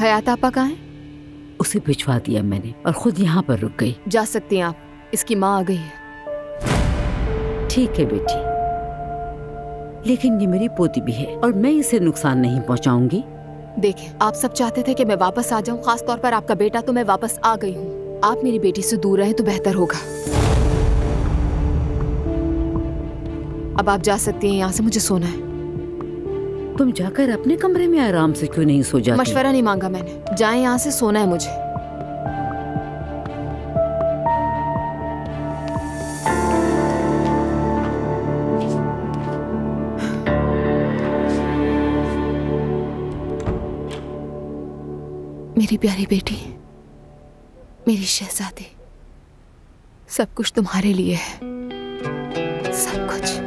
हयात आपा कहाँ है? उसे भिजवा दिया मैंने और खुद यहाँ पर रुक गई। जा सकती हैं आप, इसकी माँ आ गई है। ठीक है बेटी, लेकिन ये मेरी पोती भी है और मैं इसे नुकसान नहीं पहुँचाऊंगी। देखें, आप सब चाहते थे कि मैं वापस आ जाऊं, खास तौर पर आपका बेटा, तो मैं वापस आ गई हूँ। आप मेरी बेटी से दूर रहें तो बेहतर होगा। अब आप जा सकती हैं यहाँ से, मुझे सोना है। तुम जाकर अपने कमरे में आराम से क्यों नहीं सो जाती? मशवरा नहीं मांगा मैंने, जाएं यहाँ से, सोना है मुझे। मेरी प्यारी बेटी, मेरी शहजादी, सब कुछ तुम्हारे लिए है, सब कुछ।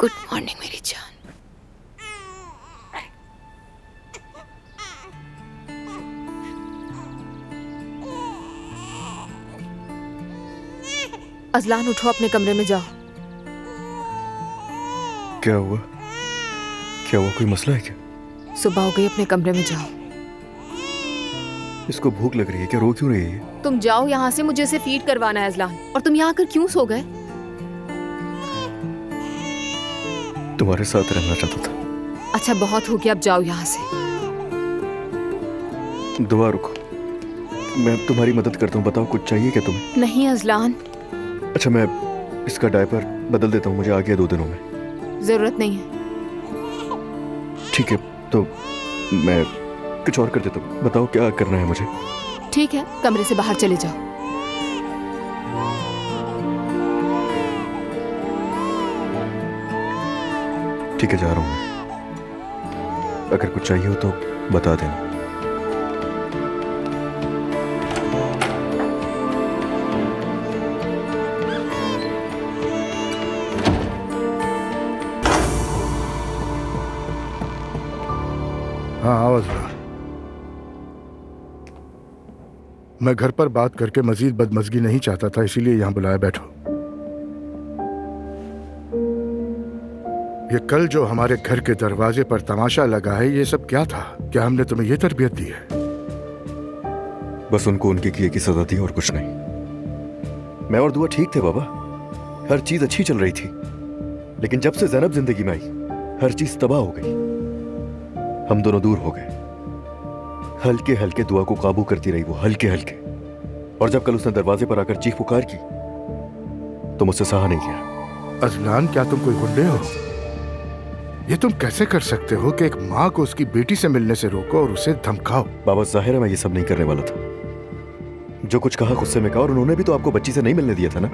गुड मॉर्निंग मेरी जान। अजलान, उठो, अपने कमरे में जाओ। क्या हुआ? क्या हुआ? कोई मसला है क्या? सुबह हो गई, अपने कमरे में जाओ। इसको भूख लग रही है क्या? रो क्यों रही है? तुम जाओ यहाँ से, मुझे इसे फीड करवाना है अजलान। और तुम यहाँ आकर क्यों सो गए? तुम्हारे साथ रहना चाहता था। अच्छा, बहुत हो गया, अब जाओ यहाँ से। दुआ रुको, मैं तुम्हारी मदद करता हूँ। बताओ, कुछ चाहिए क्या तुम्हें? नहीं अजलान। अच्छा, मैं इसका डायपर बदल देता हूँ, मुझे आ गया 2 दिनों में। जरूरत नहीं है। ठीक है, तो मैं कुछ और कर देता हूँ। बताओ क्या करना है मुझे? ठीक है, कमरे से बाहर चले जाओ। ठीक है, जा रहा हूँ मैं। अगर कुछ चाहिए हो तो बता देना। हाँ, आवाज रहा। मैं घर पर बात करके मजीद बदमज़गी नहीं चाहता था, इसीलिए यहाँ बुलाया। बैठो। ये कल जो हमारे घर के दरवाजे पर तमाशा लगा है, ये सब क्या था? क्या हमने तुम्हें ये तरबियत दी है? बस उनको उनके किए की सजा दी और कुछ नहीं। मैं और दुआ ठीक थे बाबा, हर चीज अच्छी चल रही थी। लेकिन जब से ज़ैनब जिंदगी में आई, हर चीज तबाह हो गई। हम दोनों दूर हो गए। हल्के हल्के दुआ को काबू करती रही वो, हल्के हल्के। और जब कल उसने दरवाजे पर आकर चीख पुकार की तो मुझसे सहा नहीं गया। अजलान, क्या तुम कोई गुंडे हो? ये तुम कैसे कर सकते हो कि एक माँ को उसकी बेटी से मिलने से रोको और उसे धमकाओ? बाबा जाहिर है मैं ये सब नहीं करने वाला था। जो कुछ कहा गुस्से में कहा, और उन्होंने भी तो आपको बच्ची से नहीं मिलने दिया था ना।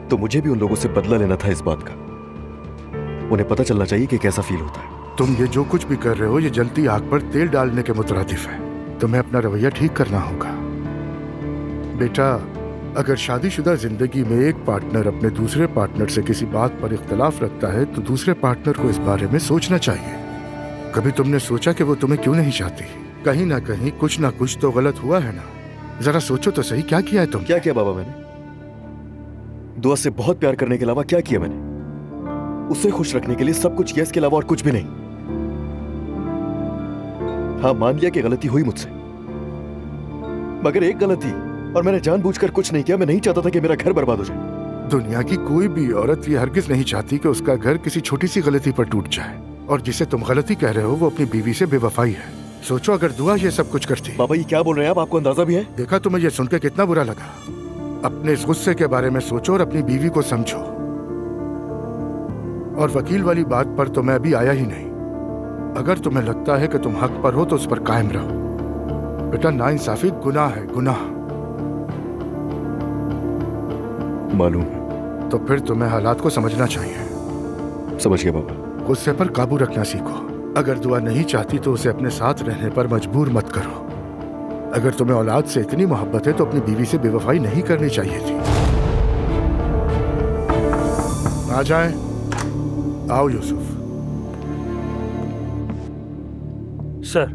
तो मुझे भी उन लोगों से बदला लेना था इस बात का। उन्हें पता चलना चाहिए कि कैसा फील होता है। तुम ये जो कुछ भी कर रहे हो, ये जलती आग पर तेल डालने के मुतरादिफ है। तुम्हें अपना रवैया ठीक करना होगा। बेटा, अगर शादीशुदा जिंदगी में एक पार्टनर अपने दूसरे पार्टनर से किसी बात पर इख्तलाफ रखता है तो दूसरे पार्टनर को इस बारे में सोचना चाहिए। कभी तुमने सोचा कि वो तुम्हें क्यों नहीं चाहती? कहीं ना कहीं कुछ ना कुछ तो गलत हुआ है ना। जरा सोचो तो सही, क्या किया है तुम? क्या किया बाबा मैंने? दुआ से बहुत प्यार करने के अलावा क्या किया मैंने? उसे खुश रखने के लिए सब कुछ किया, इसके अलावा और कुछ भी नहीं। हाँ, मान लिया कि गलती हुई मुझसे, मगर एक गलती, और मैंने जानबूझकर कुछ नहीं किया। मैं नहीं चाहता था कि मेरा घर बर्बाद हो जाए। दुनिया की कोई भी औरत ये हरगिज नहीं चाहती कि उसका घर किसी छोटी सी गलती पर टूट जाए। और जिसे तुम गलती कह रहे हो वो अपनी बीवी से बेवफाई है। सोचो अगर दुआ ये सब कुछ करती। बाबा ये क्या बोल रहे हैं आप? आपको अंदाजा भी है? देखा तुम्हें ये सुनकर कितना बुरा लगा। अपने इस गुस्से के बारे में सोचो और अपनी बीवी को समझो। और वकील वाली बात पर तो मैं अभी आया ही नहीं। अगर तुम्हें लगता है कि तुम हक पर हो तो उस पर कायम रहो। बेटा, नाइंसाफी गुनाह है, गुनाह। मालूम। तो फिर तुम्हें हालात को समझना चाहिए। समझ गया बाबा। गुस्से पर काबू रखना सीखो। अगर दुआ नहीं चाहती तो उसे अपने साथ रहने पर मजबूर मत करो। अगर तुम्हें औलाद से इतनी मोहब्बत है तो अपनी बीवी से बेवफाई नहीं करनी चाहिए थी। आ जाएं। आओ यूसुफ। सर,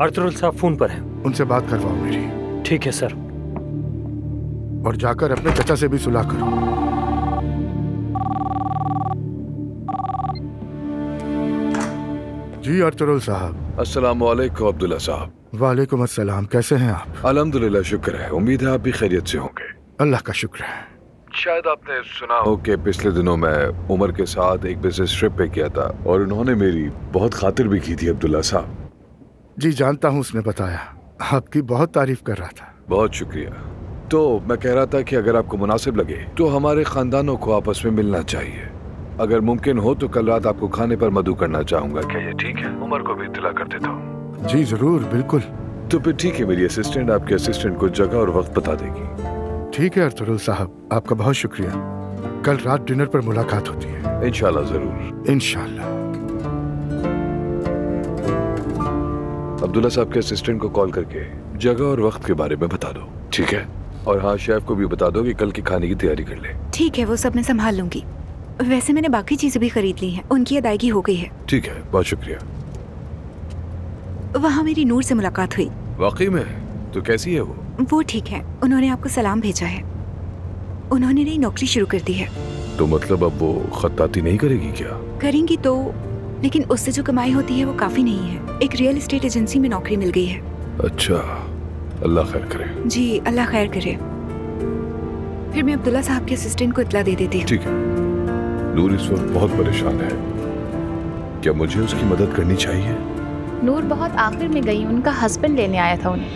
अर्तुगरुल साहब फोन पर हैं। उनसे बात करवाओ मेरी। ठीक है सर। और जाकर अपने चचा से भी सुलह करो। जी अर्तुगरुल साहब। अस्सलाम वालेकुम अब्दुल्ला साहब। वालेकुम अस्सलाम। कैसे हैं आप? अल्हम्दुलिल्लाह, शुक्र है। उम्मीद है आप भी खैरियत से होंगे। अल्लाह का शुक्र है। शायद आपने सुना हो कि पिछले दिनों मैं उमर के साथ एक बिजनेस ट्रिप पे किया था और उन्होंने मेरी बहुत खातिर भी की थी अब्दुल्ला साहब। जी जानता हूँ, उसने बताया। आपकी बहुत तारीफ कर रहा था। बहुत शुक्रिया। तो मैं कह रहा था कि अगर आपको मुनासिब लगे तो हमारे खानदानों को आपस में मिलना चाहिए। अगर मुमकिन हो तो कल रात आपको खाने पर मदु करना चाहूंगा। क्या ये ठीक है? उमर को भी इत्तला कर देता हूँ। जी जरूर, बिल्कुल। तो फिर ठीक है, मेरी असिस्टेंट आपके असिस्टेंट को जगह और वक्त बता देगी। ठीक है अर्तुगरुल साहब, आपका बहुत शुक्रिया। कल रात डिनर पर मुलाकात होती है। इंशाल्लाह जरूर। इंशाल्लाह। अब्दुल्ला साहब के असिस्टेंट को कॉल करके जगह और वक्त के बारे में बता दो, ठीक है? और हाँ, शेफ को भी बता दो कि कल के खाने की तैयारी कर ले। ठीक है, वो सब मैं संभाल लूंगी। वैसे मैंने बाकी चीजें भी खरीद ली हैं, उनकी अदायगी हो गई है। ठीक है, बहुत शुक्रिया। वहाँ मेरी नूर से मुलाकात हुई। वाकई में? तो कैसी है वो? वो ठीक है, उन्होंने आपको सलाम भेजा है। उन्होंने नई नौकरी शुरू कर दी है। तो मतलब अब वो खत्ताती नहीं करेगी क्या? करेंगी तो, लेकिन उससे जो कमाई होती है वो काफी नहीं है। एक रियल एस्टेट एजेंसी में नौकरी मिल गई है। अच्छा, अल्लाह खैर करे। जी अल्लाह खैर करे। फिर मैं अब्दुल्ला साहब के असिस्टेंट को इत्तला दे देती हूँ। ठीक है। नूर इस वक्त बहुत परेशान है, क्या मुझे उसकी मदद करनी चाहिए? नूर बहुत आखिर में गई, उनका हस्बैंड लेने आया था उन्हें।